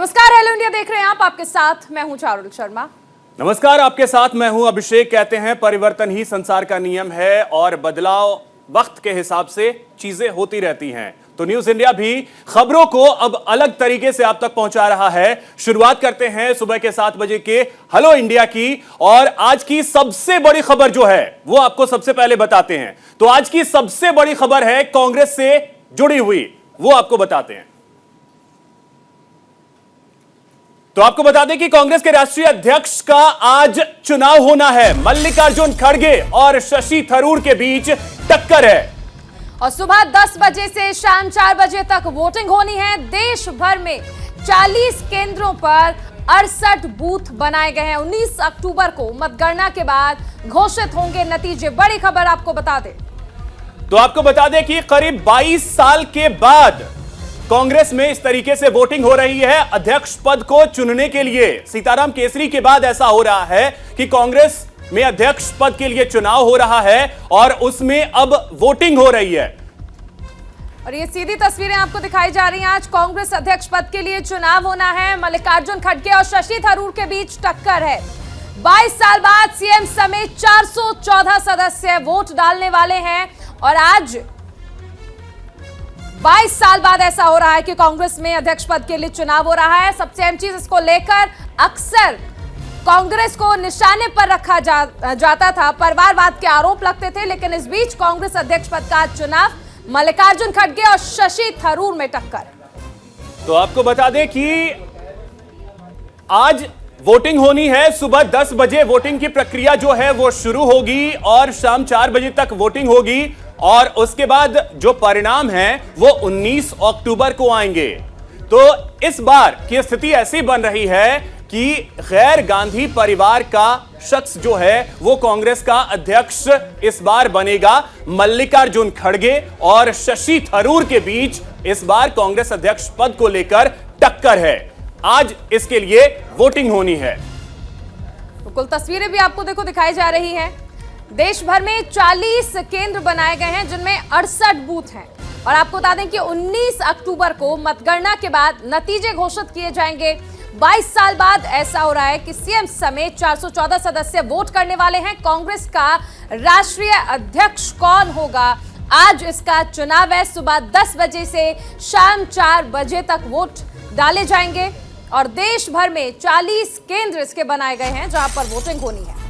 नमस्कार, hello India देख रहे हैं आप। आपके साथ मैं हूं चारुल शर्मा। नमस्कार, आपके साथ मैं हूं अभिषेक। कहते हैं परिवर्तन ही संसार का नियम है और बदलाव वक्त के हिसाब से चीजें होती रहती हैं। तो न्यूज इंडिया भी खबरों को अब अलग तरीके से आप तक पहुंचा रहा है। शुरुआत करते हैं सुबह के 7 बजे के हेलो इंडिया की, और आज की सबसे बड़ी खबर जो है वो आपको सबसे पहले बताते हैं। तो आज की सबसे बड़ी खबर है कांग्रेस से जुड़ी हुई, वो आपको बताते हैं। तो आपको बता दें कि कांग्रेस के राष्ट्रीय अध्यक्ष का आज चुनाव होना है। मल्लिकार्जुन खड़गे और शशि थरूर के बीच टक्कर है और सुबह 10 बजे से शाम 4 बजे तक वोटिंग होनी है। देश भर में 40 केंद्रों पर 68 बूथ बनाए गए हैं। 19 अक्टूबर को मतगणना के बाद घोषित होंगे नतीजे। बड़ी खबर आपको बता दें। तो आपको बता दें कि करीब 22 साल के बाद कांग्रेस में इस तरीके से वोटिंग हो रही है अध्यक्ष पद को चुनने के लिए। सीताराम केसरी के बाद ऐसा हो रहा है कि कांग्रेस में अध्यक्ष पद के लिए चुनाव हो रहा है और उसमें अब वोटिंग हो रही है। और ये सीधी तस्वीरें आपको दिखाई जा रही हैं। आज कांग्रेस अध्यक्ष पद के लिए चुनाव होना है। मल्लिकार्जुन खड़गे और शशि थरूर के बीच टक्कर है। 22 साल बाद सीएम समेत 414 सदस्य वोट डालने वाले हैं और आज 22 साल बाद ऐसा हो रहा है कि कांग्रेस में अध्यक्ष पद के लिए चुनाव हो रहा है। सबसे अहम चीज, इसको लेकर अक्सर कांग्रेस को निशाने पर रखा जाता था, परिवारवाद के आरोप लगते थे, लेकिन इस बीच कांग्रेस अध्यक्ष पद का चुनाव, मल्लिकार्जुन खड़गे और शशि थरूर में टक्कर। तो आपको बता दें कि आज वोटिंग होनी है। सुबह 10 बजे वोटिंग की प्रक्रिया जो है वो शुरू होगी और शाम 4 बजे तक वोटिंग होगी और उसके बाद जो परिणाम है वो 19 अक्टूबर को आएंगे। तो इस बार की स्थिति ऐसी बन रही है कि गैर गांधी परिवार का शख्स जो है वो कांग्रेस का अध्यक्ष इस बार बनेगा। मल्लिकार्जुन खड़गे और शशि थरूर के बीच इस बार कांग्रेस अध्यक्ष पद को लेकर टक्कर है। आज इसके लिए वोटिंग होनी है। तो कुल तस्वीरें भी आपको देखो दिखाई जा रही हैं। देश भर में 40 केंद्र बनाए गए हैं जिनमें 68 बूथ हैं और आपको बता दें कि 19 अक्टूबर को मतगणना के बाद नतीजे घोषित किए जाएंगे। 22 साल बाद ऐसा हो रहा है कि सीएम समेत 414 सदस्य वोट करने वाले हैं। कांग्रेस का राष्ट्रीय अध्यक्ष कौन होगा, आज इसका चुनाव है। सुबह 10 बजे से शाम 4 बजे तक वोट डाले जाएंगे और देश भर में 40 केंद्र इसके बनाए गए हैं जहां पर वोटिंग होनी है।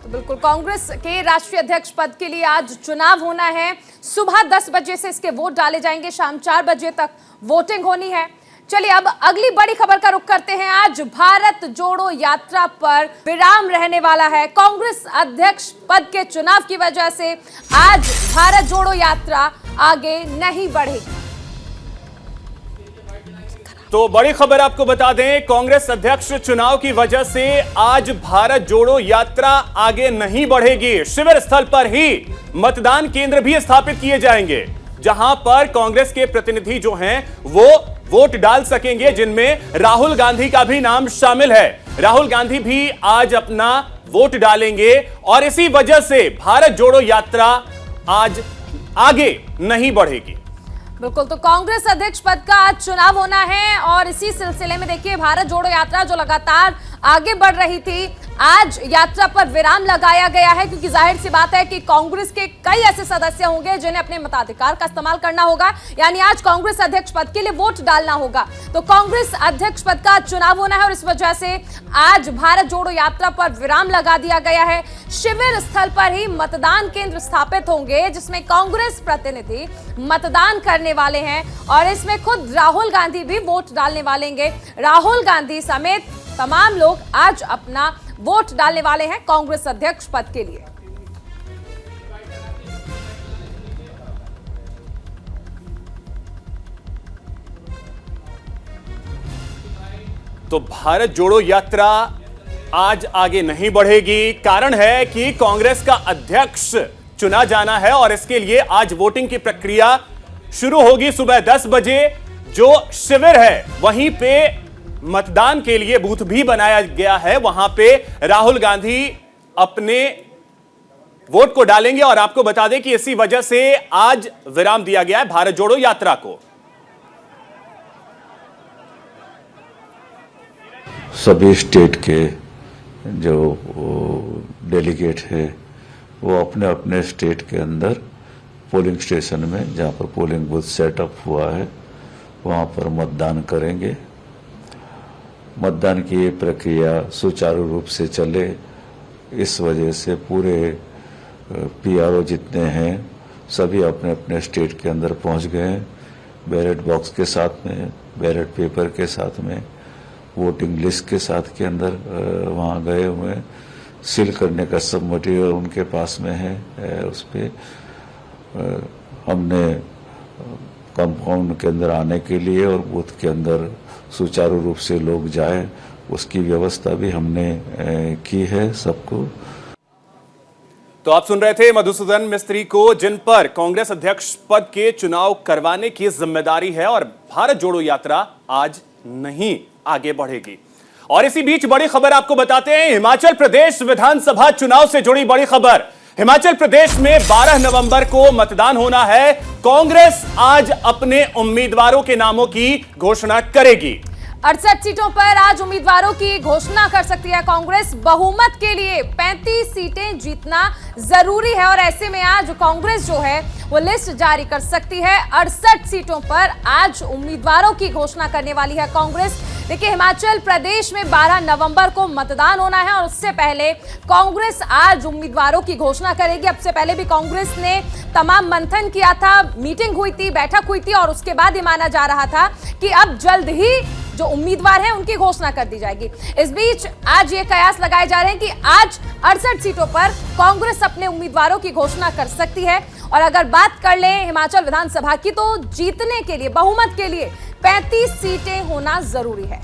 बिल्कुल, कांग्रेस के राष्ट्रीय अध्यक्ष पद के लिए आज चुनाव होना है। सुबह 10 बजे से इसके वोट डाले जाएंगे, शाम 4 बजे तक वोटिंग होनी है। चलिए अब अगली बड़ी खबर का रुख करते हैं। आज भारत जोड़ो यात्रा पर विराम रहने वाला है। कांग्रेस अध्यक्ष पद के चुनाव की वजह से आज भारत जोड़ो यात्रा आगे नहीं बढ़ेगी। तो बड़ी खबर आपको बता दें, कांग्रेस अध्यक्ष चुनाव की वजह से आज भारत जोड़ो यात्रा आगे नहीं बढ़ेगी। शिविर स्थल पर ही मतदान केंद्र भी स्थापित किए जाएंगे जहां पर कांग्रेस के प्रतिनिधि जो हैं वो वोट डाल सकेंगे, जिनमें राहुल गांधी का भी नाम शामिल है। राहुल गांधी भी आज अपना वोट डालेंगे और इसी वजह से भारत जोड़ो यात्रा आज आगे नहीं बढ़ेगी। बिल्कुल, तो कांग्रेस अध्यक्ष पद का आज चुनाव होना है और इसी सिलसिले में देखिए भारत जोड़ो यात्रा जो लगातार आगे बढ़ रही थी, आज यात्रा पर विराम लगाया गया है क्योंकि जाहिर सी बात है कि कांग्रेस के कई ऐसे सदस्य होंगे जिन्हें अपने मताधिकार का इस्तेमाल करना होगा, यानी आज कांग्रेस अध्यक्ष पद के लिए वोट डालना होगा। तो कांग्रेस अध्यक्ष पद का चुनाव होना है और इस वजह से आज भारत जोड़ो यात्रा पर विराम लगा दिया गया है। शिविर स्थल पर ही मतदान केंद्र स्थापित होंगे जिसमें कांग्रेस प्रतिनिधि मतदान करने वाले हैं और इसमें खुद राहुल गांधी भी वोट डालने वाले हैं। राहुल गांधी समेत तमाम लोग आज अपना वोट डालने वाले हैं कांग्रेस अध्यक्ष पद के लिए। तो भारत जोड़ो यात्रा आज आगे नहीं बढ़ेगी। कारण है कि कांग्रेस का अध्यक्ष चुना जाना है और इसके लिए आज वोटिंग की प्रक्रिया शुरू होगी सुबह 10 बजे। जो शिविर है वहीं पे मतदान के लिए बूथ भी बनाया गया है, वहां पे राहुल गांधी अपने वोट को डालेंगे। और आपको बता दें कि इसी वजह से आज विराम दिया गया है भारत जोड़ो यात्रा को। सभी स्टेट के जो डेलीगेट है वो अपने अपने स्टेट के अंदर पोलिंग स्टेशन में, जहां पर पोलिंग बूथ सेटअप हुआ है, वहां पर मतदान करेंगे। मतदान की ये प्रक्रिया सुचारू रूप से चले, इस वजह से पूरे पीआरओ जितने हैं सभी अपने अपने स्टेट के अंदर पहुंच गए हैं। बैलेट बॉक्स के साथ में, बैलेट पेपर के साथ में, वोटिंग लिस्ट के साथ के अंदर वहां गए हुए हैं। सील करने का सब मटेरियल उनके पास में है। उस पर हमने कंपाउंड के अंदर आने के लिए और बूथ के अंदर सुचारू रूप से लोग जाए, उसकी व्यवस्था भी हमने की है सबको। तो आप सुन रहे थे मधुसूदन मिस्त्री को, जिन पर कांग्रेस अध्यक्ष पद के चुनाव करवाने की जिम्मेदारी है और भारत जोड़ो यात्रा आज नहीं आगे बढ़ेगी। और इसी बीच बड़ी खबर आपको बताते हैं, हिमाचल प्रदेश विधानसभा चुनाव से जुड़ी बड़ी खबर। हिमाचल प्रदेश में 12 नवंबर को मतदान होना है। कांग्रेस आज अपने उम्मीदवारों के नामों की घोषणा करेगी। 68 सीटों पर आज उम्मीदवारों की घोषणा कर सकती है कांग्रेस। बहुमत के लिए 35 सीटें जीतना जरूरी है और ऐसे में आज कांग्रेस जो है वो लिस्ट जारी कर सकती है। 68 सीटों पर आज उम्मीदवारों की घोषणा करने वाली है कांग्रेस। देखिए, हिमाचल प्रदेश में 12 नवंबर को मतदान होना है और उससे पहले कांग्रेस आज उम्मीदवारों की घोषणा करेगी। अब से पहले भी कांग्रेस ने तमाम मंथन किया था, मीटिंग हुई थी, बैठक हुई थी और उसके बाद ये माना जा रहा था कि अब जल्द ही जो उम्मीदवार हैं उनकी घोषणा कर दी जाएगी। इस बीच आज ये कयास लगाए जा रहे हैं कि आज 68 सीटों पर कांग्रेस अपने उम्मीदवारों की घोषणा कर सकती है। और अगर बात कर लें हिमाचल विधानसभा की, तो जीतने के लिए, बहुमत के लिए 35 सीटें होना जरूरी है।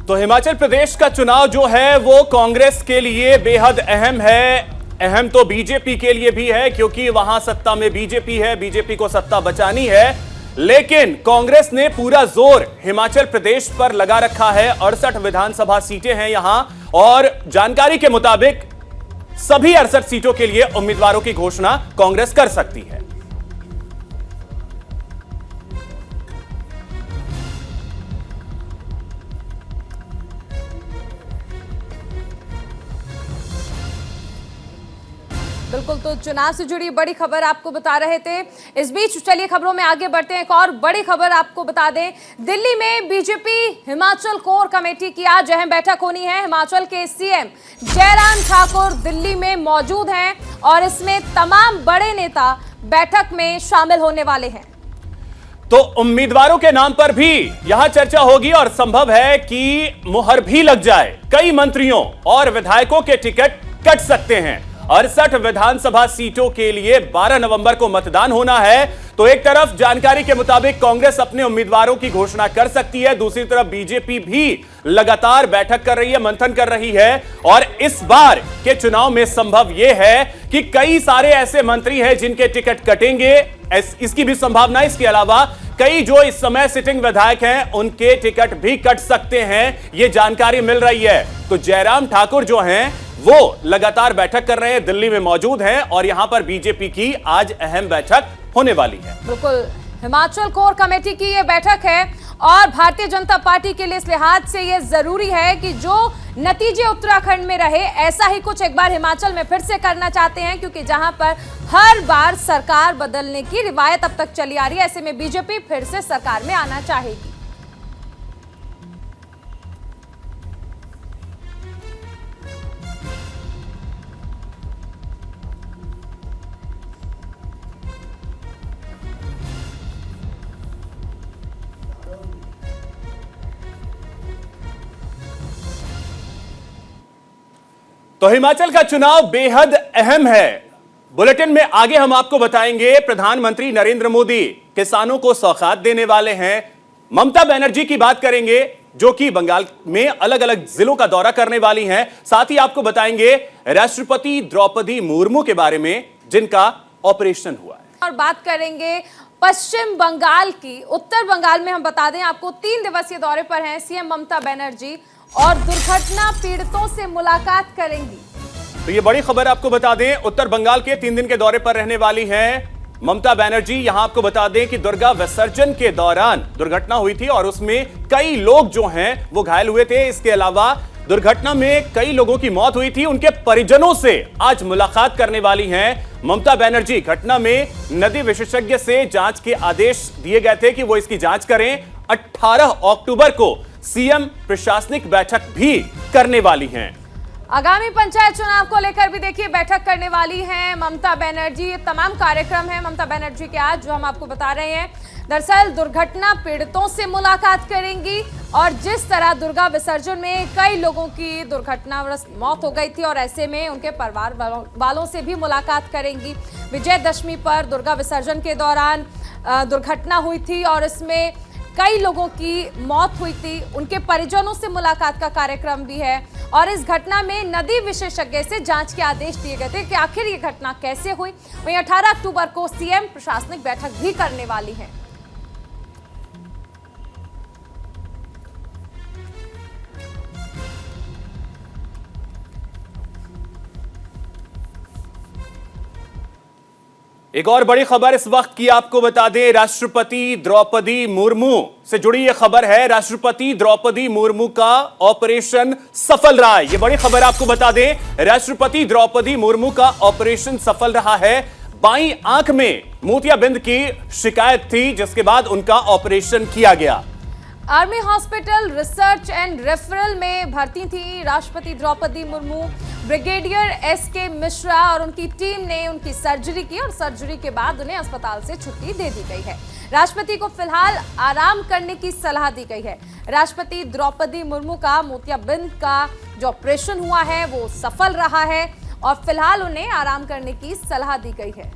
तो हिमाचल प्रदेश का चुनाव जो है वो कांग्रेस के लिए बेहद अहम है। अहम तो बीजेपी के लिए भी है, क्योंकि वहां सत्ता में बीजेपी है, बीजेपी को सत्ता बचानी है। लेकिन कांग्रेस ने पूरा जोर हिमाचल प्रदेश पर लगा रखा है। 68 विधानसभा सीटें हैं यहां और जानकारी के मुताबिक सभी 68 सीटों के लिए उम्मीदवारों की घोषणा कांग्रेस कर सकती है। बिल्कुल, तो चुनाव से जुड़ी बड़ी खबर आपको बता रहे थे। इस बीच चलिए खबरों में आगे बढ़ते हैं। एक और बड़ी खबर आपको बता दें, दिल्ली में बीजेपी हिमाचल कोर कमेटी की आज अहम बैठक होनी है। हिमाचल के सीएम जयराम ठाकुर दिल्ली में मौजूद हैं और इसमें तमाम बड़े नेता बैठक में शामिल होने वाले हैं। तो उम्मीदवारों के नाम पर भी यहां चर्चा होगी और संभव है कि मुहर भी लग जाए। कई मंत्रियों और विधायकों के टिकट कट सकते हैं। 68 विधानसभा सीटों के लिए 12 नवंबर को मतदान होना है। तो एक तरफ जानकारी के मुताबिक कांग्रेस अपने उम्मीदवारों की घोषणा कर सकती है, दूसरी तरफ बीजेपी भी लगातार बैठक कर रही है, मंथन कर रही है। और इस बार के चुनाव में संभव यह है कि कई सारे ऐसे मंत्री हैं जिनके टिकट कटेंगे, इसकी भी संभावना। इसके अलावा कई जो इस समय सिटिंग विधायक हैं उनके टिकट भी कट सकते हैं, यह जानकारी मिल रही है। तो जयराम ठाकुर जो हैं वो लगातार बैठक कर रहे हैं, दिल्ली में मौजूद हैं और यहां पर बीजेपी की आज अहम बैठक होने वाली है। बिल्कुल, हिमाचल कोर कमेटी की यह बैठक है और भारतीय जनता पार्टी के लिए इस लिहाज से यह जरूरी है कि जो नतीजे उत्तराखंड में रहे, ऐसा ही कुछ एक बार हिमाचल में फिर से करना चाहते हैं, क्योंकि जहां पर हर बार सरकार बदलने की रिवायत अब तक चली आ रही है। ऐसे में बीजेपी फिर से सरकार में आना चाहेगी। तो हिमाचल का चुनाव बेहद अहम है। बुलेटिन में आगे हम आपको बताएंगे, प्रधानमंत्री नरेंद्र मोदी किसानों को सौगात देने वाले हैं। ममता बनर्जी की बात करेंगे जो कि बंगाल में अलग अलग जिलों का दौरा करने वाली हैं। साथ ही आपको बताएंगे राष्ट्रपति द्रौपदी मुर्मू के बारे में जिनका ऑपरेशन हुआ है। और बात करेंगे पश्चिम बंगाल की, उत्तर बंगाल में हम बता दें आपको 3 दिवसीय दौरे पर हैं सीएम ममता बनर्जी और दुर्घटना पीड़ितों से मुलाकात करेंगी। तो ये बड़ी खबर आपको बता दें, उत्तर बंगाल के 3 दिन के दौरे पर रहने वाली हैं ममता बनर्जी। यहां आपको बता दें कि दुर्गा विसर्जन के दौरान दुर्घटना हुई थी और उसमें कई लोग जो हैं वो घायल हुए थे। इसके अलावा दुर्घटना में कई लोगों की मौत हुई थी। उनके परिजनों से आज मुलाकात करने वाली हैं ममता बनर्जी। घटना में नदी विशेषज्ञ से जांच के आदेश दिए गए थे कि वो इसकी जांच करें। 18 अक्टूबर को सीएम प्रशासनिक बैठक भी करने वाली हैं। आगामी पंचायत चुनाव को लेकर भी देखिए बैठक करने वाली हैं ममता बनर्जी। ये तमाम कार्यक्रम है ममता बनर्जी के आज जो हम आपको बता रहे हैं। दरअसल दुर्घटना पीड़ितों से मुलाकात करेंगी और जिस तरह दुर्गा विसर्जन में कई लोगों की दुर्घटनावश मौत हो गई थी और ऐसे में उनके परिवार वालों से भी मुलाकात करेंगी। विजयदशमी पर दुर्गा विसर्जन के दौरान दुर्घटना हुई थी और इसमें कई लोगों की मौत हुई थी। उनके परिजनों से मुलाकात का कार्यक्रम भी है और इस घटना में नदी विशेषज्ञ से जांच के आदेश दिए गए थे कि आखिर ये घटना कैसे हुई। वहीं 18 अक्टूबर को सीएम प्रशासनिक बैठक भी करने वाली है। एक और बड़ी खबर इस वक्त की आपको बता दें, राष्ट्रपति द्रौपदी मुर्मू से जुड़ी यह खबर है। राष्ट्रपति द्रौपदी मुर्मू का ऑपरेशन सफल रहा है। यह बड़ी खबर आपको बता दें, राष्ट्रपति द्रौपदी मुर्मू का ऑपरेशन सफल रहा है। बाईं आंख में मोतियाबिंद की शिकायत थी जिसके बाद उनका ऑपरेशन किया गया। Army hospital research and referral में भर्ती थी राष्ट्रपति द्रौपदी मुर्मू। ब्रिगेडियर एसके मिश्रा और उनकी टीम ने उनकी सर्जरी की और सर्जरी के बाद उन्हें अस्पताल से छुट्टी दे दी गई है। राष्ट्रपति को फिलहाल आराम करने की सलाह दी गई है। राष्ट्रपति द्रौपदी मुर्मू का मोतियाबिंद का जो ऑपरेशन हुआ है वो सफल रहा है और फिलहाल उन्हें आराम करने की सलाह दी गई है।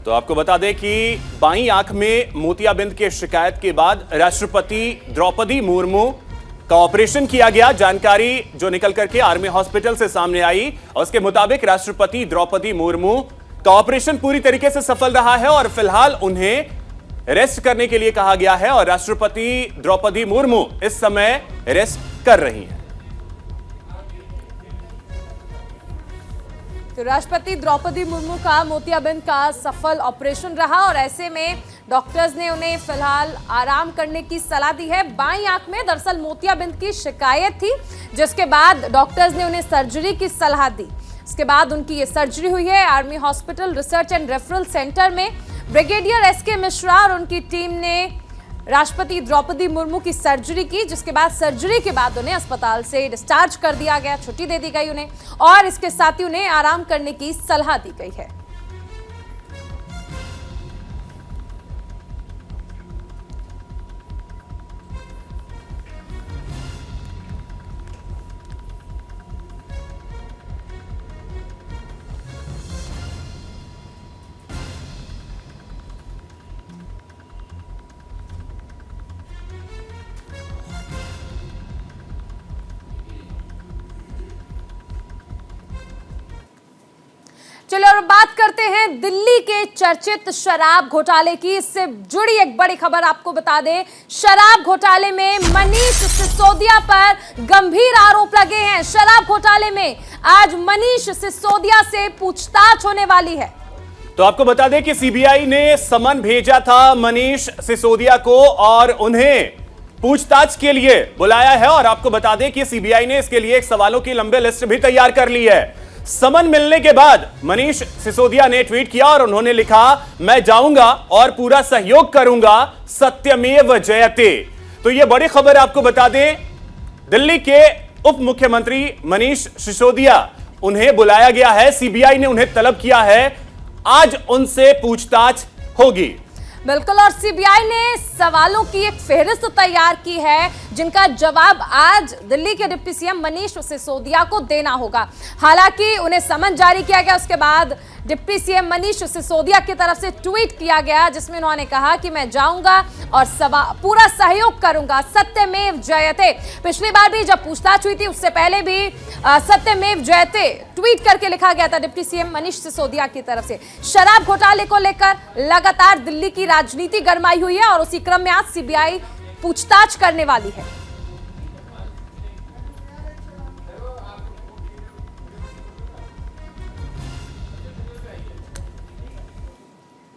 तो आपको बता दें कि बाईं आंख में मोतियाबिंद की शिकायत के बाद राष्ट्रपति द्रौपदी मुर्मू का ऑपरेशन किया गया। जानकारी जो निकल करके आर्मी हॉस्पिटल से सामने आई और उसके मुताबिक राष्ट्रपति द्रौपदी मुर्मू का ऑपरेशन पूरी तरीके से सफल रहा है और फिलहाल उन्हें रेस्ट करने के लिए कहा गया है और राष्ट्रपति द्रौपदी मुर्मू इस समय रेस्ट कर रही हैं। तो राष्ट्रपति द्रौपदी मुर्मू का मोतियाबिंद का सफल ऑपरेशन रहा और ऐसे में डॉक्टर्स ने उन्हें फिलहाल आराम करने की सलाह दी है। बाईं आंख में दरअसल मोतियाबिंद की शिकायत थी जिसके बाद डॉक्टर्स ने उन्हें सर्जरी की सलाह दी। इसके बाद उनकी ये सर्जरी हुई है army hospital research and referral centre में। ब्रिगेडियर एसके मिश्रा और उनकी टीम ने राष्ट्रपति द्रौपदी मुर्मू की सर्जरी की जिसके बाद सर्जरी के बाद उन्हें अस्पताल से डिस्चार्ज कर दिया गया, छुट्टी दे दी गई उन्हें और इसके साथ ही उन्हें आराम करने की सलाह दी गई है। चलो और बात करते हैं दिल्ली के चर्चित शराब घोटाले की। इससे जुड़ी एक बड़ी खबर आपको बता दें, शराब घोटाले में मनीष सिसोदिया पर गंभीर आरोप लगे हैं। शराब घोटाले में आज मनीष सिसोदिया से पूछताछ होने वाली है। तो आपको बता दें कि सीबीआई ने समन भेजा था मनीष सिसोदिया को और उन्हें पूछताछ के लिए बुलाया है और आपको बता दें कि सीबीआई ने इसके लिए एक सवालों की लंबी लिस्ट भी तैयार कर ली है। समन मिलने के बाद मनीष सिसोदिया ने ट्वीट किया और उन्होंने लिखा, मैं जाऊंगा और पूरा सहयोग करूंगा, सत्यमेव जयते। तो यह बड़ी खबर आपको बता दें, दिल्ली के उप मुख्यमंत्री मनीष सिसोदिया, उन्हें बुलाया गया है। सीबीआई ने उन्हें तलब किया है, आज उनसे पूछताछ होगी। बिल्कुल, और सीबीआई ने सवालों की एक फेहरिस्त तैयार की है जिनका जवाब आज दिल्ली के डिप्टी सीएम मनीष सिसोदिया को देना होगा। हालांकि उन्हें समन जारी किया गया, उसके बाद डिप्टी सीएम मनीष सिसोदिया की तरफ से ट्वीट किया गया जिसमें उन्होंने कहा कि मैं जाऊंगा और पूरा सहयोग करूंगा, सत्यमेव जयते। पिछली बार भी जब पूछताछ हुई थी उससे पहले भी सत्यमेव जयते ट्वीट करके लिखा गया था डिप्टी सीएम मनीष सिसोदिया की तरफ से। शराब घोटाले को लेकर लगातार दिल्ली की राजनीति गरमाई हुई है और उसी क्रम में आज सीबीआई पूछताछ करने वाली है।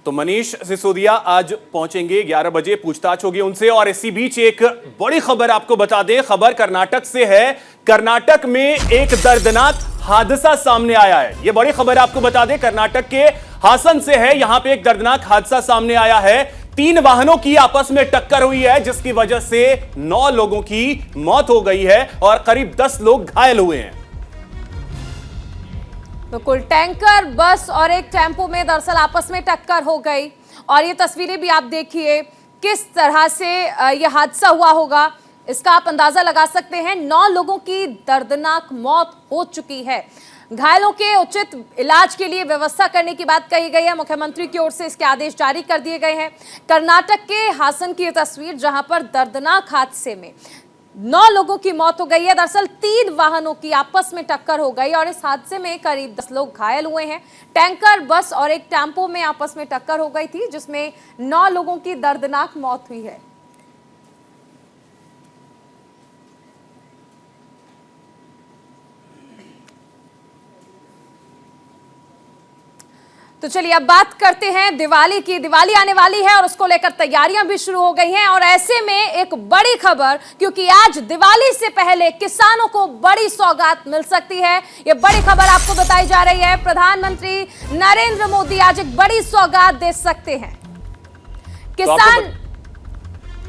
तो मनीष सिसोदिया आज पहुंचेंगे, 11 बजे पूछताछ होगी उनसे। और इसी बीच एक बड़ी खबर आपको बता दें, खबर कर्नाटक से है। कर्नाटक में एक दर्दनाक हादसा सामने आया है। यह बड़ी खबर आपको बता दें, कर्नाटक के हासन से है। यहां पे एक दर्दनाक हादसा सामने आया है। 3 वाहनों की आपस में टक्कर हुई है, जिसकी वजह से 9 लोगों की मौत हो गई है और करीब 10 लोग घायल हुए हैं। तो कुल टैंकर, बस और एक टेम्पो में दरअसल आपस में टक्कर हो गई। और ये तस्वीरें भी आप देखिए किस तरह से यह हादसा हुआ होगा, इसका आप अंदाजा लगा सकते हैं। 9 लोगों की दर्दनाक मौत हो चुकी है। घायलों के उचित इलाज के लिए व्यवस्था करने की बात कही गई है। मुख्यमंत्री की ओर से इसके आदेश जारी कर दिए गए हैं। कर्नाटक के हासन की यह तस्वीर, जहां पर दर्दनाक हादसे में 9 लोगों की मौत हो गई है। दरअसल 3 वाहनों की आपस में टक्कर हो गई और इस हादसे में करीब 10 लोग घायल हुए हैं। टैंकर, बस और एक टेम्पो में आपस में टक्कर हो गई थी, जिसमें 9 लोगों की दर्दनाक मौत हुई है। तो चलिए अब बात करते हैं दिवाली की। दिवाली आने वाली है और उसको लेकर तैयारियां भी शुरू हो गई हैं। और ऐसे में एक बड़ी खबर, क्योंकि आज दिवाली से पहले किसानों को बड़ी सौगात मिल सकती है। ये बड़ी खबर आपको बताई जा रही है। प्रधानमंत्री नरेंद्र मोदी आज एक बड़ी सौगात दे सकते हैं। किसान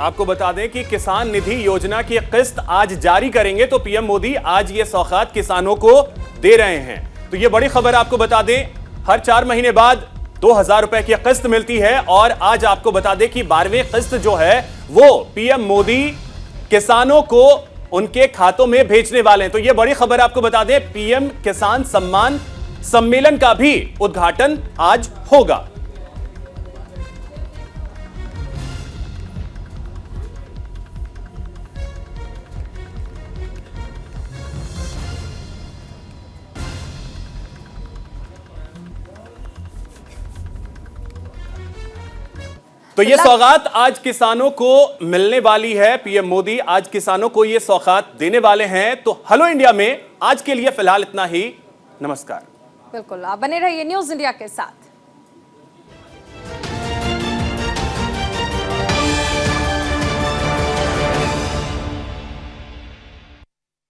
आपको बता दें कि किसान निधि योजना की किस्त आज जारी करेंगे, तो पीएम मोदी आज ये सौगात किसानों को दे रहे हैं। तो ये बड़ी खबर आपको बता दें, हर 4 महीने बाद 2000 रुपए की किस्त मिलती है। और आज आपको बता दें कि 12वीं किस्त जो है वो पीएम मोदी किसानों को उनके खातों में भेजने वाले हैं। तो ये बड़ी खबर आपको बता दें, पीएम किसान सम्मान सम्मेलन का भी उद्घाटन आज होगा। तो ये सौगात आज किसानों को मिलने वाली है। पीएम मोदी आज किसानों को ये सौगात देने वाले हैं। तो हेलो इंडिया में आज के लिए फिलहाल इतना ही। नमस्कार। बिल्कुल, आप बने रहिए न्यूज़ इंडिया के साथ।